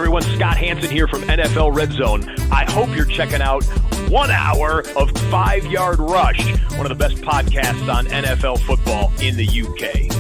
everyone, Scott Hansen here from NFL Red Zone. I hope you're checking out 1 hour of 5 Yard Rush, one of the best podcasts on NFL football in the UK.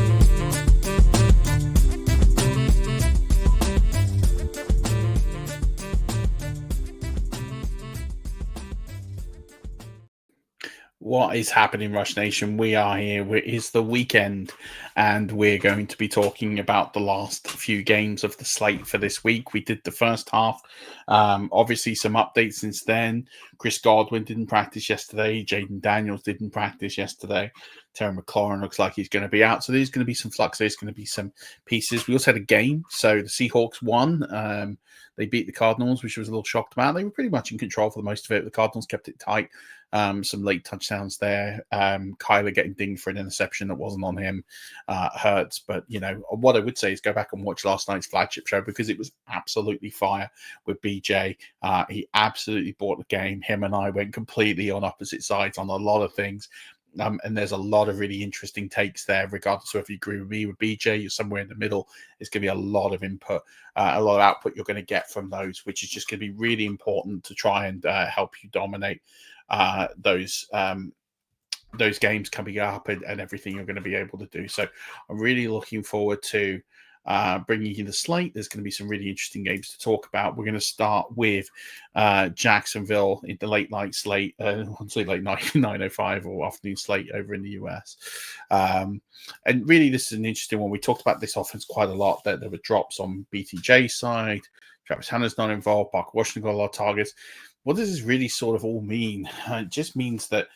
What is happening, Rush Nation? We are here. It's the weekend, and we're going to be talking about the last few games of the slate for this week. We did the first half. Obviously, some updates since then. Chris Godwin didn't practice yesterday. Jaden Daniels didn't practice yesterday. Terry McLaurin looks like he's going to be out. So there's going to be some flux. There's going to be some pieces. We also had a game. So the Seahawks won. They beat the Cardinals, which I was a little shocked about. They were pretty much in control for the most of it. The Cardinals kept it tight. Some late touchdowns there. Kyler getting dinged for an interception that wasn't on him hurts. But, you know, what I would say is go back and watch last night's flagship show because it was absolutely fire with BJ. He absolutely bought the game. Him and I went completely on opposite sides on a lot of things. And there's a lot of really interesting takes there, regardless of if you agree with me with BJ, you're somewhere in the middle. It's going to be a lot of input, a lot of output you're going to get from those, which is just going to be really important to try and help you dominate those games coming up and everything you're going to be able to do. So I'm really looking forward to bringing you the slate. There's going to be some really interesting games to talk about. We're going to start with Jacksonville in the late night slate, late night 9:05 or afternoon slate over in the US. And really, this is an interesting one. We talked about this offense quite a lot. That there were drops on BTJ side. Travis Hunter's not involved. Parker Washington got a lot of targets. What does this really sort of all mean? It just means that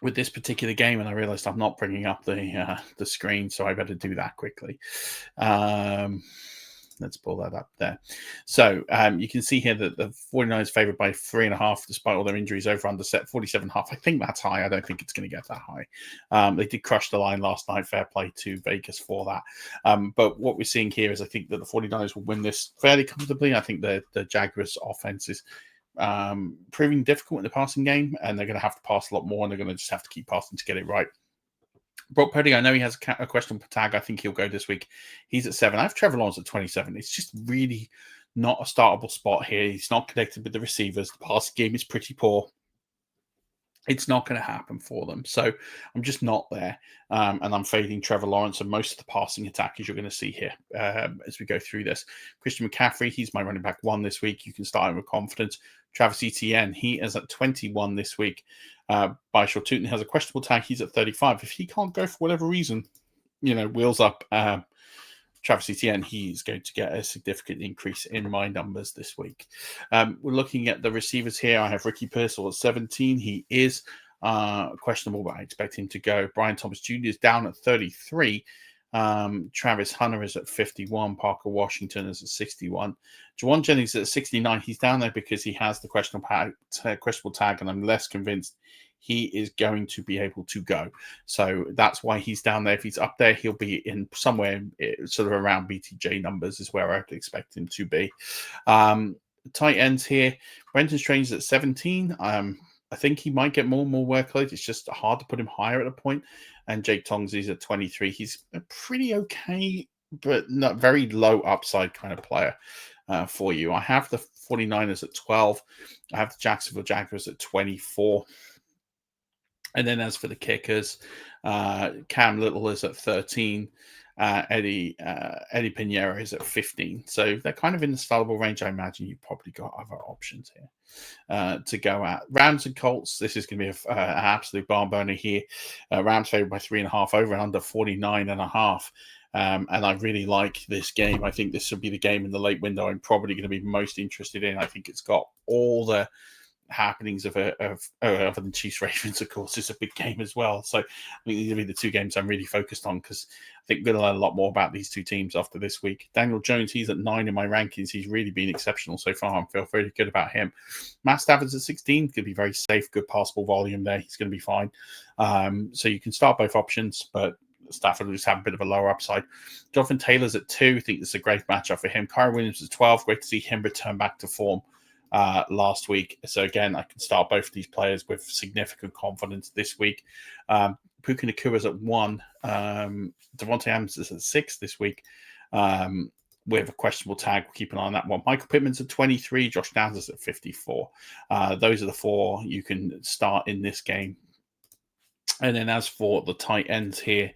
with this particular game, and I realized I'm not bringing up the screen, so I better do that quickly. Let's pull that up there. So you can see here that the 49ers favored by 3.5, despite all their injuries, over under set 47.5. I think that's high. I don't think it's going to get that high. They did crush the line last night. Fair play to Vegas for that. But what we're seeing here is I think that the 49ers will win this fairly comfortably. I think the Jaguars offense is proving difficult in the passing game, and they're going to have to pass a lot more, and they're going to just have to keep passing to get it right. Brock Purdy, I know he has a questionable tag. I think he'll go this week. He's at 7. I have Trevor Lawrence at 27. It's just really not a startable spot here. He's not connected with the receivers. The passing game is pretty poor. It's not going to happen for them. So I'm just not there. And I'm fading Trevor Lawrence and most of the passing attack, as you're going to see here as we go through this. Christian McCaffrey, he's my running back 1 this week. You can start him with confidence. Travis Etienne, he is at 21 this week. Byshore Tootin has a questionable tag. He's at 35. If he can't go for whatever reason, wheels up Travis Etienne, he's going to get a significant increase in my numbers this week. We're looking at the receivers here. I have Ricky Pearsall at 17. He is questionable, but I expect him to go. Brian Thomas Jr. is down at 33. Travis Hunter is at 51. Parker Washington is at 61. Jawan Jennings is at 69. He's down there because he has the questionable tag, and I'm less convinced he is going to be able to go. So that's why he's down there. If he's up there, he'll be in somewhere sort of around BTJ numbers is where I would expect him to be. Tight ends here. Brenton Strange is at 17. I think he might get more and more workload. It's just hard to put him higher at a point. And Jake Tongs is at 23. He's a pretty okay, but not very low upside kind of player for you. I have the 49ers at 12. I have the Jacksonville Jaguars at 24. And then as for the kickers, Cam Little is at 13. Eddie Pinheiro is at 15. So they're kind of in the startable range. I imagine you've probably got other options here to go at. Rams and Colts, this is going to be an absolute barn burner here. Rams favored by 3.5, over and under 49.5. And I really like this game. I think this will be the game in the late window I'm probably going to be most interested in. I think it's got all the happenings of other than Chiefs Ravens, of course, is a big game as well. So I think these will be the two games I'm really focused on because I think we're going to learn a lot more about these two teams after this week. Daniel Jones, he's at 9 in my rankings. He's really been exceptional so far. I feel very good about him. Matt Stafford's at 16, could be very safe, good passable volume there. He's going to be fine. So you can start both options, but Stafford will just have a bit of a lower upside. Jonathan Taylor's at 2. I think this is a great matchup for him. Kyren Williams is 12. Great to see him return back to form last week. So again, I can start both of these players with significant confidence this week. Puka Nakua's at 1. Devontae Adams is at 6 this week. with a questionable tag. We'll keep an eye on that one. Michael Pittman's at 23, Josh Downs is at 54. Those are the four you can start in this game. And then as for the tight ends here,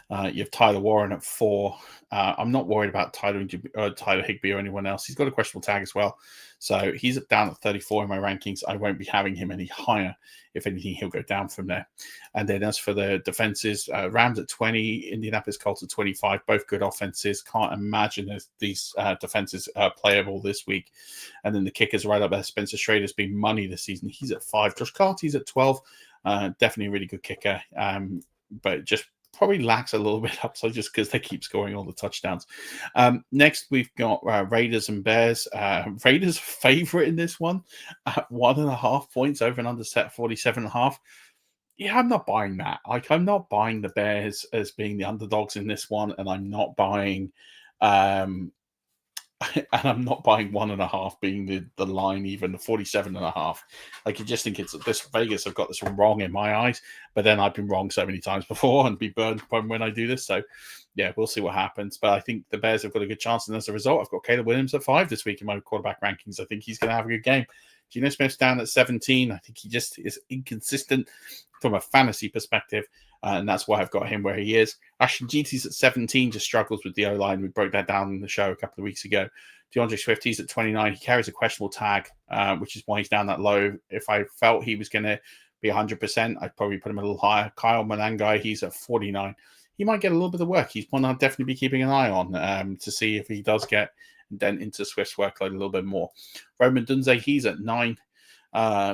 you have Tyler Warren at 4. I'm not worried about Tyler Higbee or anyone else. He's got a questionable tag as well. So he's down at 34 in my rankings. I won't be having him any higher. If anything, he'll go down from there. And then as for the defenses, Rams at 20, Indianapolis Colts at 25, both good offenses. Can't imagine these defenses are playable this week. And then the kickers right up there. Spencer Schrader's been money this season. He's at 5. Josh Carty's at 12. Definitely a really good kicker, but just probably lacks a little bit upside just because they keep scoring all the touchdowns. Next, we've got Raiders and Bears. Raiders favorite in this one at 1.5 points, over and under set 47.5. Yeah, I'm not buying that. Like, I'm not buying the Bears as being the underdogs in this one, and I'm not buying and I'm not buying 1.5 being the line, even the 47.5. Like, you just think it's this Vegas have got this wrong in my eyes, but then I've been wrong so many times before and be burned when I do this. So yeah, we'll see what happens. But I think the Bears have got a good chance, and as a result, I've got Caleb Williams at 5 this week in my quarterback rankings. I think he's going to have a good game. Geno Smith's down at 17. I think he just is inconsistent from a fantasy perspective, and that's why I've got him where he is. Ashton Jeety's at 17, just struggles with the O-line. We broke that down in the show a couple of weeks ago. DeAndre Swift, he's at 29. He carries a questionable tag, which is why he's down that low. If I felt he was going to be 100%, I'd probably put him a little higher. Kyle Monangai, he's at 49. He might get a little bit of work. He's one I'll definitely be keeping an eye on to see if he does get then into Swift's workload a little bit more. Roman Dunze, he's at 9.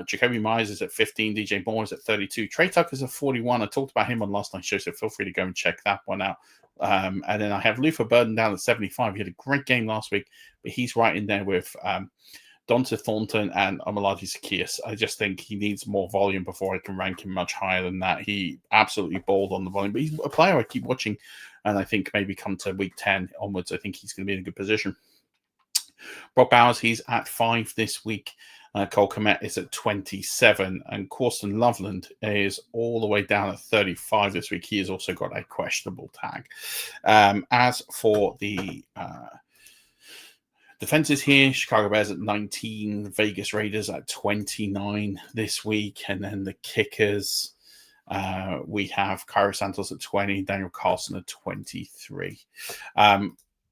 Jacoby Myers is at 15. DJ Moore is at 32. Trey Tucker's at 41. I talked about him on last night's show, so feel free to go and check that one out. And then I have Luther Burden down at 75. He had a great game last week, but he's right in there with Donta Thornton and Omaladi Zaccheaus. I just think he needs more volume before I can rank him much higher than that. He absolutely balled on the volume, but he's a player I keep watching, and I think maybe come to week 10 onwards, I think he's going to be in a good position. Brock Bowers, he's at 5 this week. Cole Kmet is at 27, and Corson Loveland is all the way down at 35 this week. He has also got a questionable tag. As for the defenses here, Chicago Bears at 19, Vegas Raiders at 29 this week, and then the kickers, we have Cairo Santos at 20, Daniel Carlson at 23.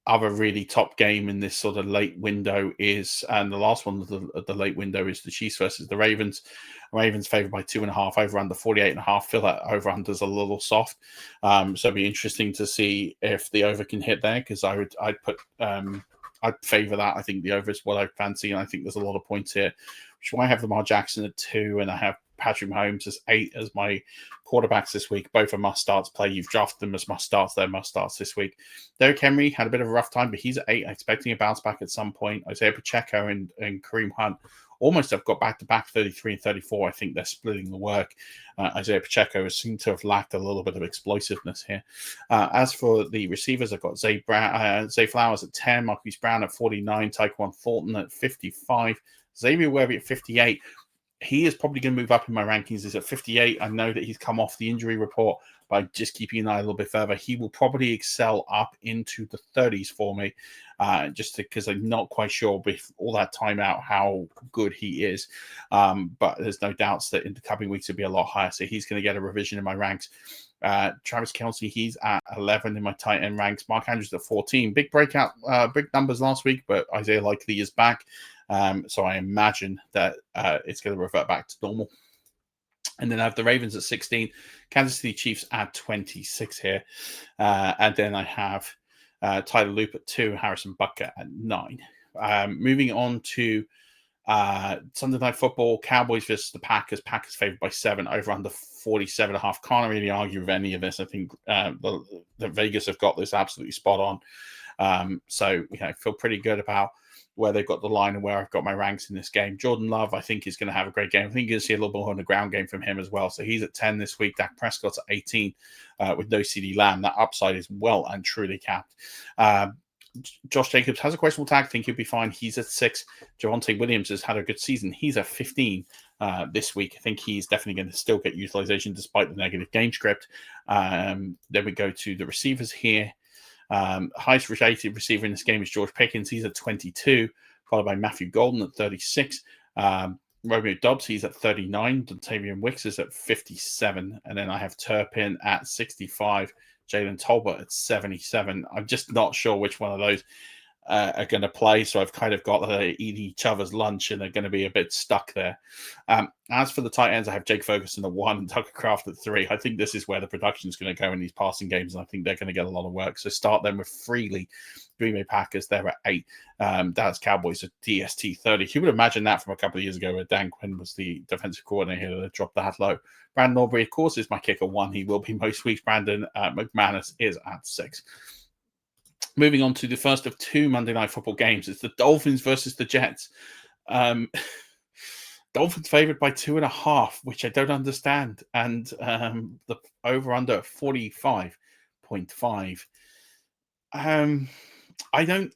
Other really top game in this sort of late window is, and the last one of the late window is the Chiefs versus the Ravens. Ravens favored by 2.5, over under 48.5. Feel that over under is a little soft, so it'd be interesting to see if the over can hit there, because I'd favor that. I think the over is what I fancy, and I think there's a lot of points here. Which is why I have Lamar Jackson at 2, and I have Patrick Mahomes as 8 as my quarterbacks this week. Both are must starts play. You've drafted them as must starts. They're must starts this week. Derrick Henry had a bit of a rough time, but he's at 8, expecting a bounce back at some point. Isaiah Pacheco and Kareem Hunt almost have got back-to-back 33 and 34. I think they're splitting the work. Isaiah Pacheco has seemed to have lacked a little bit of explosiveness here. As for the receivers, I've got Zay Flowers at 10, Marquise Brown at 49, Tyquan Thornton at 55, Xavier Worthy at 58. He is probably going to move up in my rankings. He's at 58. I know that he's come off the injury report, by just keeping an eye a little bit further. He will probably excel up into the 30s for me, just because I'm not quite sure with all that time out how good he is. But there's no doubts that in the coming weeks it'll be a lot higher. So he's going to get a revision in my ranks. Travis Kelce, he's at 11 in my tight end ranks. Mark Andrews at 14. Big breakout, big numbers last week, but Isaiah Likely is back. So I imagine that it's going to revert back to normal. And then I have the Ravens at 16, Kansas City Chiefs at 26 here. And then I have Tyler Loop at 2, Harrison Butker at 9. Moving on to Sunday Night Football, Cowboys versus the Packers. Packers favored by 7, over under 47.5. Can't really argue with any of this. I think the Vegas have got this absolutely spot on. So I feel pretty good about where they've got the line and where I've got my ranks in this game. Jordan Love, I think, is going to have a great game. I think you're going to see a little bit more on the ground game from him as well. So he's at 10 this week. Dak Prescott's at 18 with no CD Lamb. That upside is well and truly capped. Josh Jacobs has a questionable tag. I think he'll be fine. He's at 6. Javonte Williams has had a good season. He's at 15 this week. I think he's definitely going to still get utilization despite the negative game script. Then we go to the receivers here. Highest rated receiver in this game is George Pickens. He's at 22, followed by Matthew Golden at 36. Romeo Dobbs, he's at 39. Dontavian Wicks is at 57. And then I have Turpin at 65. Jalen Tolbert at 77. I'm just not sure which one of those are going to play. So I've kind of got to eat each other's lunch and they're going to be a bit stuck there. As for the tight ends, I have Jake Ferguson at 1 and Tucker Kraft at 3. I think this is where the production is going to go in these passing games. And I think they're going to get a lot of work. So start them with Freely. Green Bay Packers, they're at 8. Dallas Cowboys at DST 30. Who would imagine that from a couple of years ago where Dan Quinn was the defensive coordinator that dropped that low? Brandon Aubrey, of course, is my kicker 1. He will be most weeks. Brandon McManus is at 6. Moving on to the first of 2 Monday Night Football games. It's the Dolphins versus the Jets. Dolphins favored by 2.5, which I don't understand. And the over-under 45.5. I don't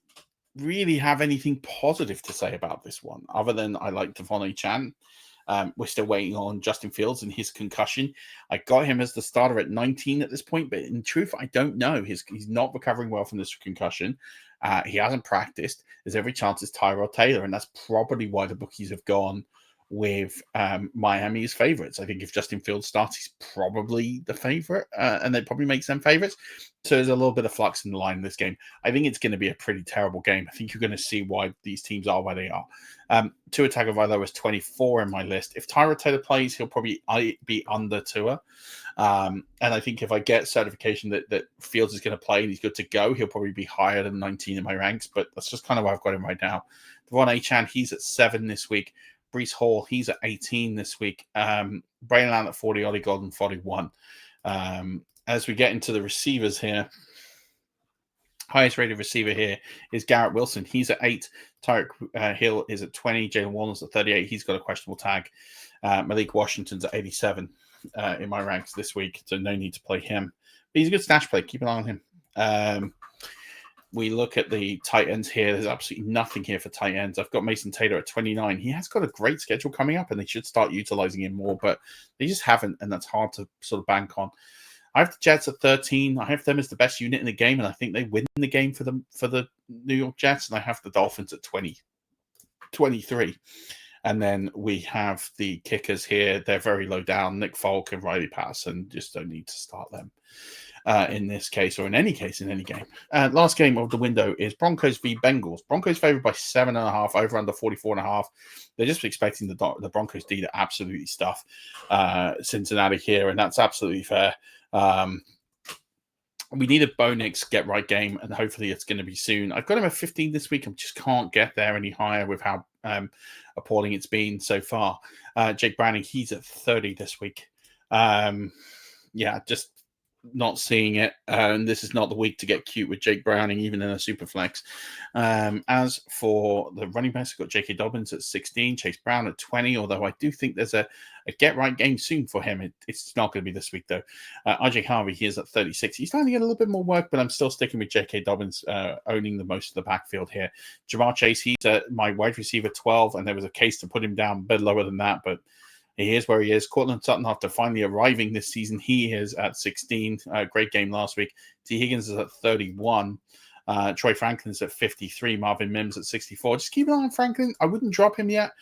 really have anything positive to say about this one, other than I like Devon Chan. We're still waiting on Justin Fields and his concussion. I got him as the starter at 19 at this point, but in truth, I don't know. He's not recovering well from this concussion. He hasn't practiced. There's every chance it's Tyrod Taylor, and that's probably why the bookies have gone with Miami as favorites. I think if Justin Fields starts, he's probably the favorite, and that probably makes them favorites. So there's a little bit of flux in the line in this game. I think it's going to be a pretty terrible game. I think you're going to see why these teams are where they are. Tua Tagovailoa is 24 in my list. If Tyrod Taylor plays, he'll probably be under Tua. And I think if I get certification that Fields is going to play and he's good to go, he'll probably be higher than 19 in my ranks. But that's just kind of where I've got him right now. Devon Achane, he's at 7 this week. Breece Hall, he's at 18 this week. Braylon Allen at 40, Ollie Golden 41. As we get into the receivers here, highest rated receiver here is Garrett Wilson. He's at 8. Tyreek Hill is at 20. Jalen Warren's at 38. He's got a questionable tag. Malik Washington's at 87 in my ranks this week, so no need to play him. But he's a good stash play. Keep an eye on him. We look at the tight ends here. There's absolutely nothing here for tight ends. I've got Mason Taylor at 29. He has got a great schedule coming up, and they should start utilizing him more, but they just haven't, and that's hard to sort of bank on. I have the Jets at 13. I have them as the best unit in the game, and I think they win the game for the New York Jets, and I have the Dolphins at 23. And then we have the kickers here. They're very low down. Nick Folk and Riley Patterson, just don't need to start them. In this case, or in any case, in any game. Last game of the window is Broncos v. Bengals. Broncos favored by 7.5, over under 44.5. They're just expecting the Broncos D to absolutely stuff Cincinnati here, and that's absolutely fair. We need a Bo Nix get right game, and hopefully it's going to be soon. I've got him at 15 this week. I just can't get there any higher with how appalling it's been so far. Jake Browning, he's at 30 this week. Just not seeing it. And this is not the week to get cute with Jake Browning, even in a super flex. As for the running backs, I've got J.K. Dobbins at 16, Chase Brown at 20, although I do think there's a get right game soon for him. It's not going to be this week, though. RJ Harvey, he is at 36. He's starting to get a little bit more work, but I'm still sticking with J.K. Dobbins owning the most of the backfield here. Jamar Chase, he's my wide receiver 12, and there was a case to put him down a bit lower than that, but he is where he is. Cortland Sutton, after finally arriving this season, he is at 16. Great game last week. T. Higgins is at 31. Troy Franklin's at 53. Marvin Mims at 64. Just keep an eye on Franklin. I wouldn't drop him yet.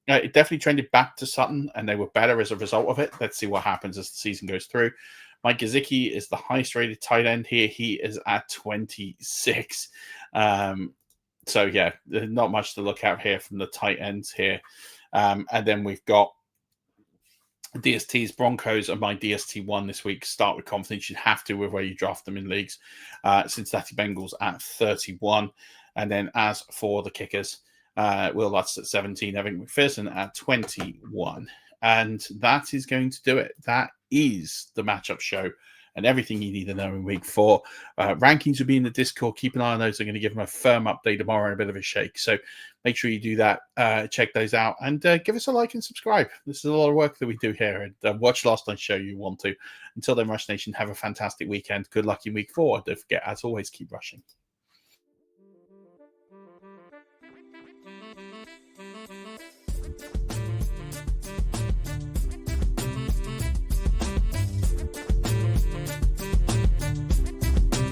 It definitely trended back to Sutton, and they were better as a result of it. Let's see what happens as the season goes through. Mike Gesicki is the highest rated tight end here. He is at 26. So, yeah, there's not much to look at here from the tight ends here. And then we've got DST's Broncos are my DST1 this week. Start with confidence. You have to with where you draft them in leagues. Cincinnati Bengals at 31. And then as for the kickers, Will Lutz at 17, Evan McPherson at 21. And that is going to do it. That is the matchup show and everything you need to know in week 4. Rankings will be in the Discord. Keep an eye on those. I'm going to give them a firm update tomorrow and a bit of a shake. So make sure you do that. Check those out and give us a like and subscribe. This is a lot of work that we do here. And watch last night's show you want to. Until then, Rush Nation, have a fantastic weekend. Good luck in week 4. Don't forget, as always, keep rushing.